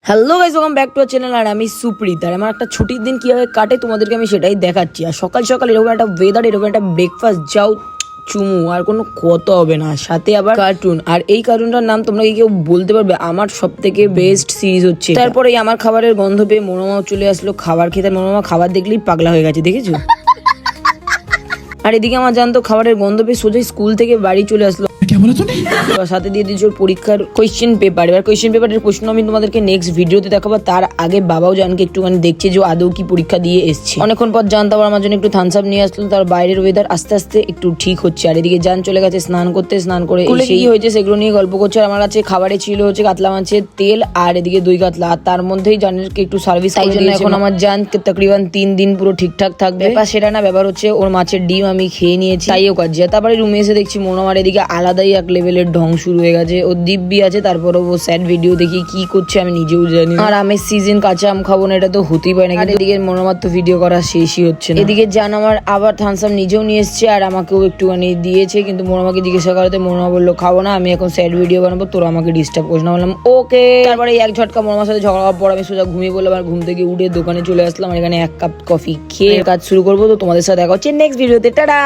Hello guys, welcome back to our channel. আর আমি সুপ্রীত। আর আমার একটা ছুটির দিন কিভাবে কাটে তোমাদেরকে আমি সেটাই দেখাচ্ছি। আর সকাল সকাল এরকম একটা ওয়েদার, এরকম একটা ব্রেকফাস্ট, যাও চুমু, আর কোনো কথা হবে না, সাথে আবার কার্টুন। আর এই কার্টুনটার নাম তোমরা কি কেউ বলতে পারবে? আমার সব থেকে বেস্ট সিরিজ হচ্ছে। তারপরে আমার খাবারের গন্ধ পেয়ে মনোমাও চলে আসলো খাবার খেতে। মনোমা খাবার দেখলেই পাগলা হয়ে গেছে, দেখেছো? আর এদিকে আমার জানতো খাবারের গন্ধ পেয়ে সোজা স্কুল থেকে বাড়ি চলে আসলো। সাথে দিয়ে দিয়েছে ওর পরীক্ষার কোয়েশ্চেন পেপার। এবার কোয়েশ্চেন পেপারের প্রশ্ন আমি তোমাদেরকে নেক্সট ভিডিওতে দেখাবো। তার আগে বাবাও জানকে একটুখানি দেখছে যে আদৌ কি পরীক্ষা দিয়ে এসছে। অনেকক্ষণ পর জান তারপর আমার জন্য একটু থামস আপ নিয়ে আসলো। তার বাইরের ওয়েদার আস্তে আস্তে একটু ঠিক হচ্ছে। আর এদিকে জান চলে গেছে স্নান করতে। স্নান করে সেই হয়েছে সেগুলো নিয়ে গল্প করছে। আর আমার কাছে খাবারে ছিল হচ্ছে কাতলা মাছের তেল আর এদিকে দই কাতলা। আর তার মধ্যেই জানকে একটু সার্ভিস করে দিয়েছে। এখন আমার জান তকরিবান 3 দিন পুরো ঠিকঠাক থাকবে। ব্যাপার সেটা না, ব্যাপার হচ্ছে ওর মাছের ডিম আমি খেয়ে নিয়েছি, তাইও কাজ। তারপরে রুমে এসে দেখছি মনোমার এদিকে আলাদাই এক লেভেলের ঢং শুরু হয়ে গেছে। ও দিব্যি আছে, তারপরে ও স্যাড ভিডিও দেখি কি করছে আমি নিজেও জানি। আর আমের সিজন, কাঁচা আম খাবো না, এটা তো হতেই পারে না। কিন্তু এদিকে মনোমার তো ভিডিও করা শেষই হচ্ছে না। এদিকে জান আমার আবার থামস আপ নিজেও নিয়ে এসছে আর আমাকেও একটুখানি দিয়েছে। কিন্তু মনোমাকে জিজ্ঞাসা করাতে মনোমা বললো খাবো না, আমি এখন স্যাড ভিডিও বানাবো, তোরা আমাকে ডিস্টার্ব করিস না। বললাম ওকে। তারপরে এক ঝটকা মনোমার সাথে ঝগড়া হওয়ার পর আমি সোজা ঘুমিয়ে বললাম। আর ঘুম থেকে উঠে দোকানে চলে আসলাম। আর এখানে 1 কাপ কফি খেয়ে কাজ শুরু করবো। তো তোমাদের সাথে দেখা হচ্ছে নেক্সট ভিডিওতে। টাটা।